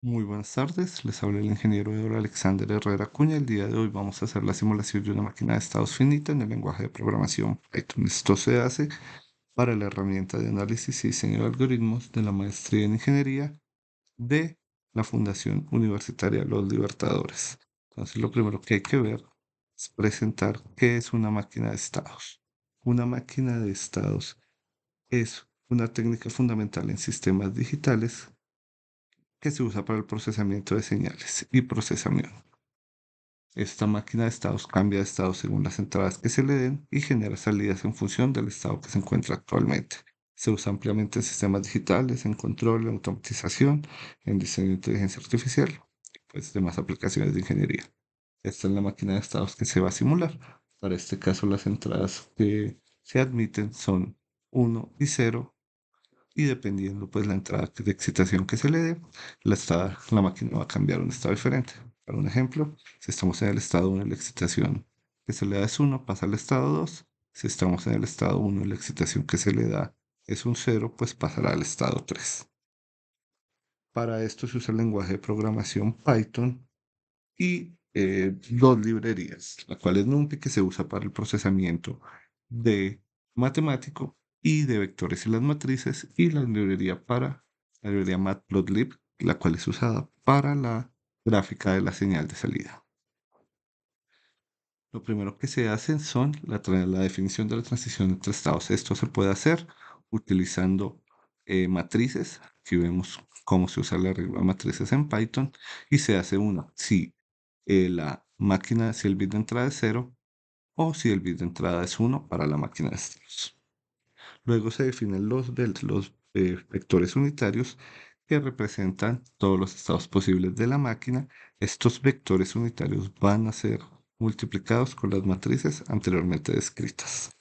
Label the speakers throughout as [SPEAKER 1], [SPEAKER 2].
[SPEAKER 1] Muy buenas tardes, les habla el ingeniero Eduardo Alexander Herrera Cuña. El día de hoy vamos a hacer la simulación de una máquina de estados finita en el lenguaje de programación Python. Esto se hace para la herramienta de análisis y diseño de algoritmos de la maestría en ingeniería de la Fundación Universitaria Los Libertadores. Entonces, lo primero que hay que ver es presentar qué es una máquina de estados. Una máquina de estados es una técnica fundamental en sistemas digitales que se usa para el procesamiento de señales y procesamiento. Esta máquina de estados cambia de estado según las entradas que se le den y genera salidas en función del estado que se encuentra actualmente. Se usa ampliamente en sistemas digitales, en control, en automatización, en diseño de inteligencia artificial y pues demás aplicaciones de ingeniería. Esta es la máquina de estados que se va a simular. Para este caso, las entradas que se admiten son uno y cero y dependiendo pues la entrada de excitación que se le dé, la máquina va a cambiar a un estado diferente. Para un ejemplo, si estamos en el estado 1 y la excitación que se le da es 1, pasa al estado 2. Si estamos en el estado 1 y la excitación que se le da es un 0, pues pasará al estado 3. Para esto se usa el lenguaje de programación Python y dos librerías, la cual es NumPy, que se usa para el procesamiento de matemático y de vectores y las matrices, y la librería Matplotlib, la cual es usada para la gráfica de la señal de salida. Lo primero que se hace son la definición de la transición entre estados. Esto se puede hacer utilizando matrices. Aquí vemos cómo se usa la regla de matrices en Python y se hace una si si el bit de entrada es cero o si el bit de entrada es uno para la máquina de estados. Luego se definen los vectores unitarios que representan todos los estados posibles de la máquina. Estos vectores unitarios van a ser multiplicados con las matrices anteriormente descritas.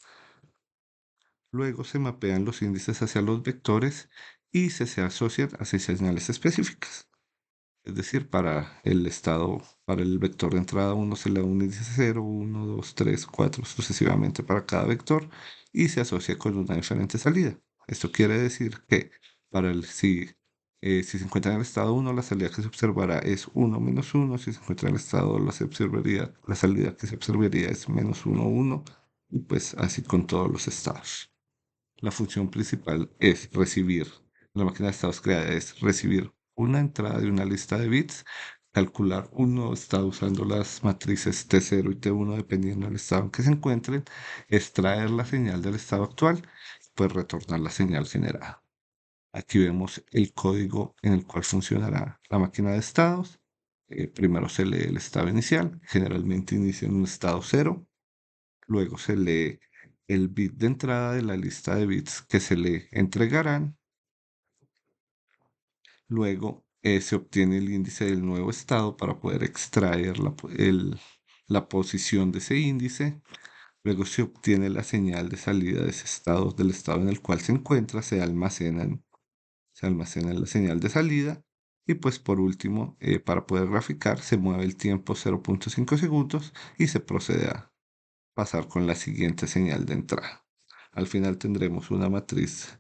[SPEAKER 1] Luego se mapean los índices hacia los vectores y se asocian a señales específicas. Es decir, para el vector de entrada uno se le da un índice 0, 1, 2, 3, 4, sucesivamente para cada vector y se asocia con una diferente salida. Esto quiere decir que para el, si, si se encuentra en el estado uno, la salida que se observará es uno menos uno. Si se encuentra en el estado 2, la salida que se observaría es menos uno, uno. Y pues así con todos los estados. La función principal es recibir, la máquina de estados creada es recibir una entrada de una lista de bits, calcular uno está usando las matrices T0 y T1 dependiendo del estado en que se encuentren, extraer la señal del estado actual y pues retornar la señal generada. Aquí vemos el código en el cual funcionará la máquina de estados. Primero se lee el estado inicial, generalmente inicia en un estado cero. Luego se lee el bit de entrada de la lista de bits que se le entregarán. Luego se obtiene el índice del nuevo estado para poder extraer la posición de ese índice. Luego se obtiene la señal de salida de ese estado, del estado en el cual se encuentra, se almacena la señal de salida. Y pues por último, para poder graficar, se mueve el tiempo 0.5 segundos y se procede a pasar con la siguiente señal de entrada. Al final tendremos una matriz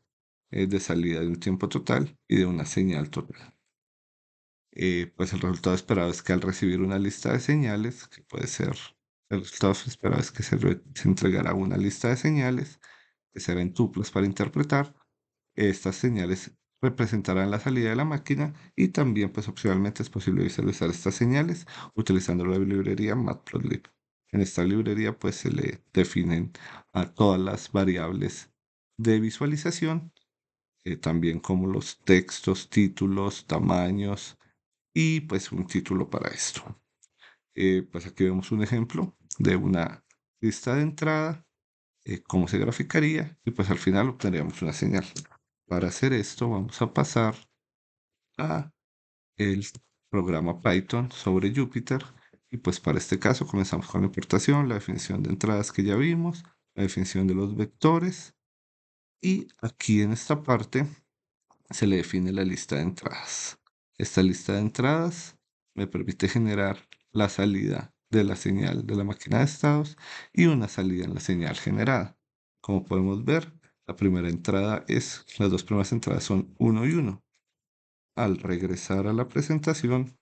[SPEAKER 1] de salida de un tiempo total y de una señal total. Pues el resultado esperado es que al recibir una lista de señales, que puede ser, el resultado esperado es que se entregará una lista de señales que serán tuplas para interpretar. Estas señales representarán la salida de la máquina y también pues opcionalmente es posible visualizar estas señales utilizando la librería Matplotlib. En esta librería pues se le definen a todas las variables de visualización, también como los textos, títulos, tamaños y pues un título para esto. Pues aquí vemos un ejemplo de una lista de entrada, cómo se graficaría y pues al final obtendríamos una señal. Para hacer esto vamos a pasar a el programa Python sobre Jupyter y pues para este caso comenzamos con la importación, la definición de entradas que ya vimos, la definición de los vectores y aquí en esta parte se le define la lista de entradas. Esta lista de entradas me permite generar la salida de la señal de la máquina de estados y una salida en la señal generada. Como podemos ver, las dos primeras entradas son uno y uno. Al regresar a la presentación,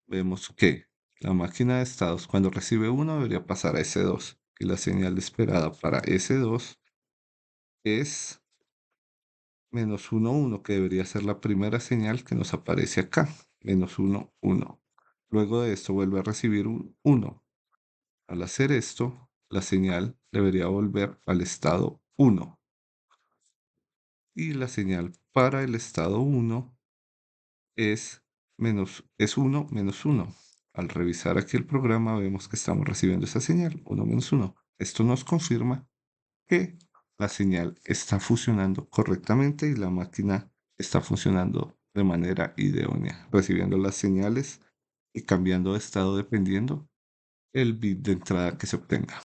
[SPEAKER 1] vemos que la máquina de estados cuando recibe uno debería pasar a S2 y la señal esperada para S2 es -1, 1, que debería ser la primera señal que nos aparece acá, -1, 1. Luego de esto vuelve a recibir un 1. Al hacer esto, la señal debería volver al estado 1 y la señal para el estado 1 es 1 -1. Al revisar aquí el programa vemos que estamos recibiendo esa señal, 1 -1. Esto nos confirma que la señal está funcionando correctamente y la máquina está funcionando de manera idónea, recibiendo las señales y cambiando de estado dependiendo el bit de entrada que se obtenga.